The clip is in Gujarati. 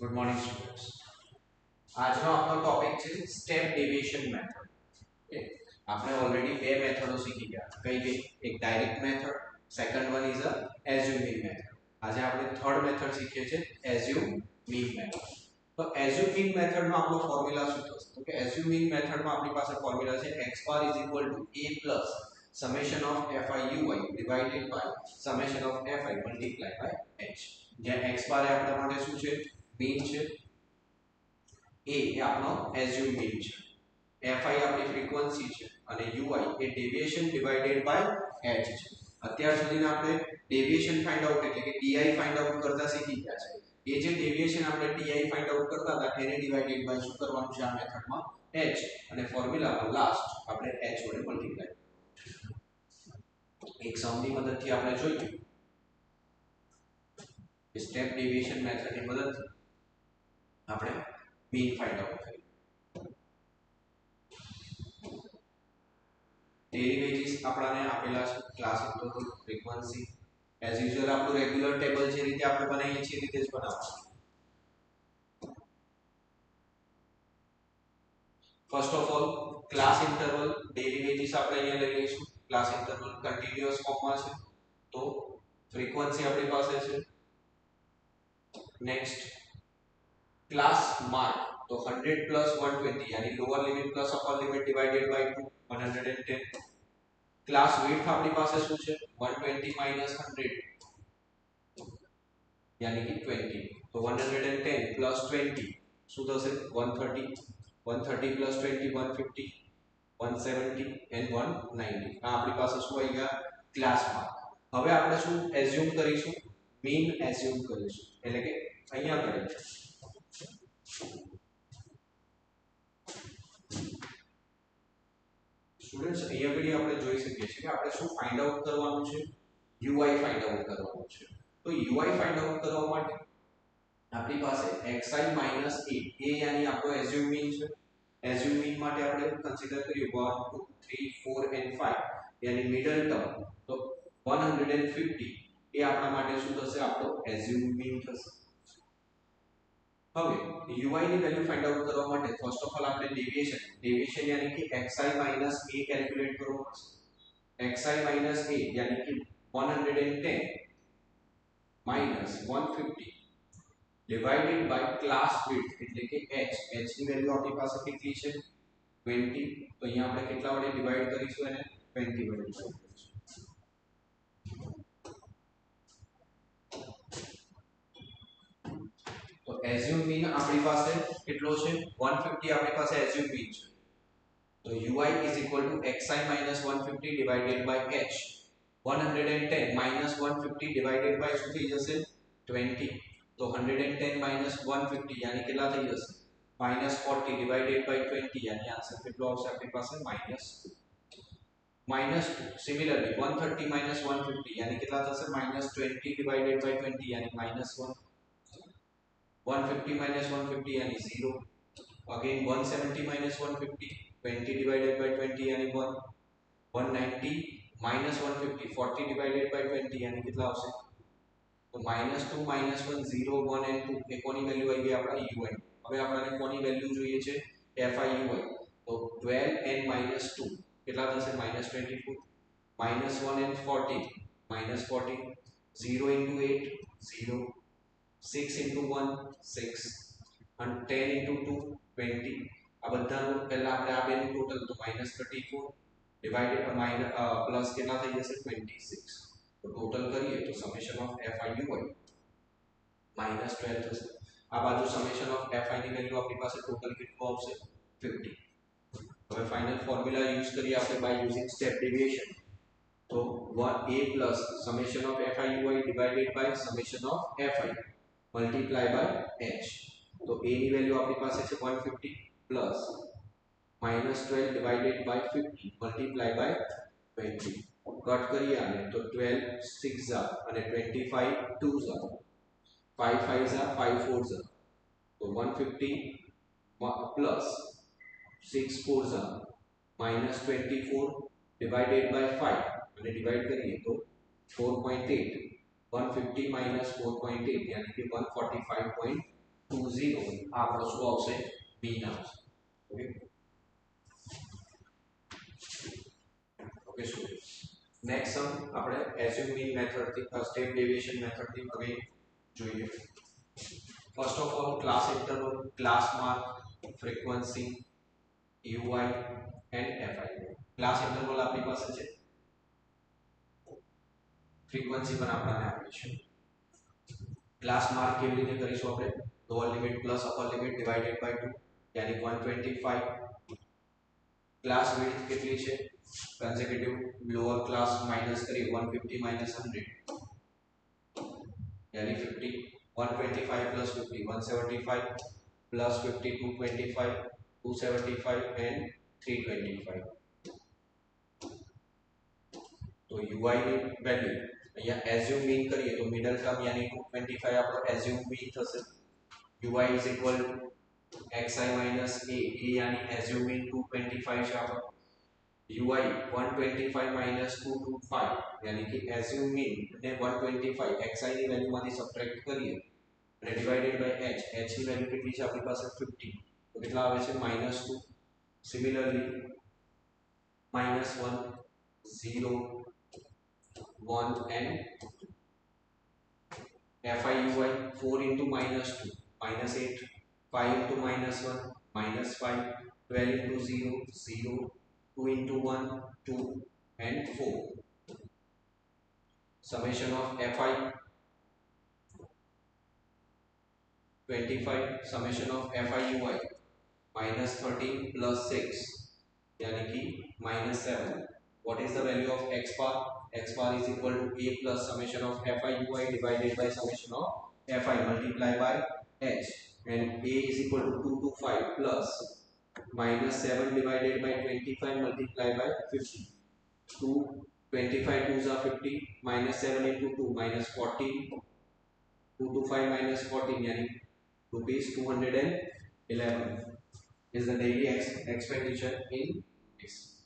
Good morning students. આજનો આપણો ટોપિક છે સ્ટેપ ડેવિએશન મેથડ. ઓકે, આપણે ઓલરેડી બે મેથડો શીખી ગયા. કઈ કઈ? એક direct method, second one is a assume mean method. આજે આપણે થર્ડ મેથડ શીખીએ છીએ એઝ્યુમ મીન મેથડ. તો એઝ્યુમ મીન મેથડમાં આપણો ફોર્મ્યુલા શું થશે? તો કે એઝ્યુમ મીન મેથડમાં આપણી પાસે ફોર્મ્યુલા છે x bar is equal to a plus summation of fi ui divided by summation of fi multiplied by h. જ્યાં x bar એ આપણા માટે શું છે? મીન છે. a એ આપણો એઝ્યુમ મીન છે. fi આપણી ફ્રીક્વન્સી છે અને ui એ ડેવિએશન ડિવાઇડેડ બાય h છે. અત્યાર સુધીના આપણે ડેવિએશન ફાઇન્ડ આઉટ એટલે કે di ફાઇન્ડ આઉટ કરતા શીખી ગયા છે. એ જે ડેવિએશન આપણે di ફાઇન્ડ આઉટ કરતા હતા એને ડિવાઇડેડ બાય શું કરવાનું છે આ મેથડમાં? h. અને ફોર્મ્યુલામાં લાસ્ટ આપણે h વડે મલ્ટીપ્લાય. એક સમની મદદથી આપણે જોઈએ સ્ટેપ ડેવિએશન મેથડની મદદથી આપણે મીન ફાઇન્ડ આઉટ કરીએ. ડેરિવેટિવ્સ આપણને આપેલા છે class interval frequency as usual આપણું રેગ્યુલર ટેબલ જે રીતે આપણે બનાવીએ છીએ એ રીતે જ બનાવવાનું. First of all class interval derivatives આપણે અહીંયા લઈ લઈશું. ક્લાસ ઇન્ટરવલ કન્ટીન્યુઅસ ફોર્મમાં છે તો ફ્રીક્વન્સી આપણી પાસે છે. નેક્સ્ટ ક્લાસ માર્ક તો 100 plus 120 यानी lower limit plus upper limit divided by 2 110. Class width આપણી પાસે શું છે? 120 minus 100 यानी कि 20. तो 110 plus 20 શું થશે? 130. 130 plus 20 150 170 and 190. આ આપણી પાસે શું આવી ગયા? Class mark. હવે આપણે શું એઝ્યુમ કરીશું? મીન એઝ્યુમ કરીશું. એટલે કે અહીંયા કરીએ સ્ટુડન્ટ્સ અહીંયા આગળ આપણે જોઈ શકીએ છીએ કે આપણે શું ફાઇન્ડ આઉટ કરવાનું છે? UI ફાઇન્ડ આઉટ કરવાનું છે. તો UI ફાઇન્ડ આઉટ કરવા માટે આપણી પાસે xi minus a એ यानी આપણો એઝ્યુમ મીન છે. એઝ્યુમ મીન માટે આપણે કન્સિડર કરીએ 1 2 3 4 and 5 यानी મિડલ ટર્મ. તો 150 એ આપણા માટે શું થશે? આપણો એઝ્યુમ મીન થશે. હવે ui ની વેલ્યુ ફાઇન્ડ આઉટ કરવા માટે ફર્સ્ટ ઓફ ઓલ આપણે ડેવિએશન यानी कि xi minus a કેલ્ક્યુલેટ કરવો પડશે. xi minus a यानी कि 110 minus 150 divided by class width એટલે કે h. h ની વેલ્યુ આપણી પાસે કેટલી છે? 20. તો અહીંયા આપણે કેટલા વડે ડિવાઈડ કરીશું? એને 20 વડે ડિવાઈડ કરીશું. તો એઝ્યુમ મીન આપણી પાસે કેટલો છે? 150 આપણી પાસે એઝ્યુમ મીન છે. તો ui is equal to xi minus 150 divided by h. 110 minus 150 divided by શું થઈ જશે? 20. તો 110 minus 150 यानी કેટલા થઈ જશે? minus 40 divided by 20 यानी आंसर કેટલો આવશે આપણી પાસે? -2. minus 2. Similarly 130 minus 150 यानी કેટલા થશે? -20 divided by 20 यानी -1. 150 minus 150 यानी 0. Again 170 minus 150 20 divided by 20 यानी 1. 190 minus 150 40 divided by 20 यानी कितना આવશે? तो -2 -1 0 1 and 2 એ કોની વેલ્યુ આવી ગઈ? આપણા ui. હવે આપણને કોની વેલ્યુ જોઈએ છે? fi ui. તો 12 and -2 કેટલા થશે? -24. -1 and 40 -14 0 into 8 0 6 into 1 6 and 10 into 2 20. આ બધાનું પહેલા આપણે આ બેનું ટોટલ તો -34 ડિવાઇડેડ પ્લસ કેટલા થઈ જશે? 26. તો ટોટલ કરીએ તો સમેશન ઓફ fi ui -12 થશે. આ બાજુ સમેશન ઓફ fi ની વેલ્યુ આપણી પાસે ટોટલ કેટલું આવશે? 50. હવે ફાઇનલ ફોર્મ્યુલા યુઝ કરીએ આપણે બાય યુઝિંગ સ્ટેપ ડેવિએશન. તો 1a plus summation of fi ui divided by summation of fi multiply by h. तो a ની વેલ્યુ આપણી પાસે છે 150 plus -12 divided by 50 multiply by 20. Cut કરીએ આને તો 12 6 જા અને 25 2 જા 5 5 જા 5 4 જા તો 150 plus 6 4 જા -24 divided by 5 અને ડિવાઇડ કરીએ તો 4.8 150 minus 4.8 यानी कि 145.8 20 આપણો શું આવશે મીન આવશે ઓકે ઓકે સ્ટુડન્ટ્સ નેક્સ્ટ સમ આપણે એઝ્યુમ મીન મેથડ થી સ્ટેપ ડેવિએશન મેથડ થી હવે જોઈએ first of all class interval class mark frequency UI and FI class interval આપણી પાસે છે ફ્રીક્વન્સી પણ આપણને આપી છે ક્લાસ માર્ક કેવી રીતે કરીશું આપણે lower limit plus upper limit divided by 2 यानी 125 क्लास विड्थ કેટલી છે કન્ઝર્વેટિવ લોઅર ક્લાસ માઈનસ કરી 150 માઈનસ 100 यानी 50 125 plus 50 175 plus 50 225 275 and 325 तो UI ની વેલ્યુ અહીંયા એઝ્યુમ મીન કરીએ તો મિડલ ટર્મ यानी 225 આપણો એઝ્યુમ મીન થશે UI is equal to xi minus a यानी एज्यूम मीन 225 છે આપણો UI 125 minus 225 यानी कि एज्यूम मीन ने 125 xi ની વેલ્યુ માંથી સબટ્રેક્ટ કરીએ અને ડિવાઇડેડ બાય h h ની વેલ્યુ કેટલી છે આપણી પાસે 50 તો કેટલા આવે છે -2 similarly -1 0 1 and fi UI 4 into -2 -8 5 into -1 -5 12 into 0 0 2 into 1 2 and 4 summation of fi 25 summation of fi ui -13 plus 6 यानी कि -7 what is the value of x bar x bar is equal to a plus summation of fi ui divided by summation of fi multiplied by h and a is equal to 2 to 5 plus -7 divided by 25 multiplied by 50 2 25 2s are 50 -7 into 2 -14 2 to 5 -14 yani rupees 211 is the daily expenditure in this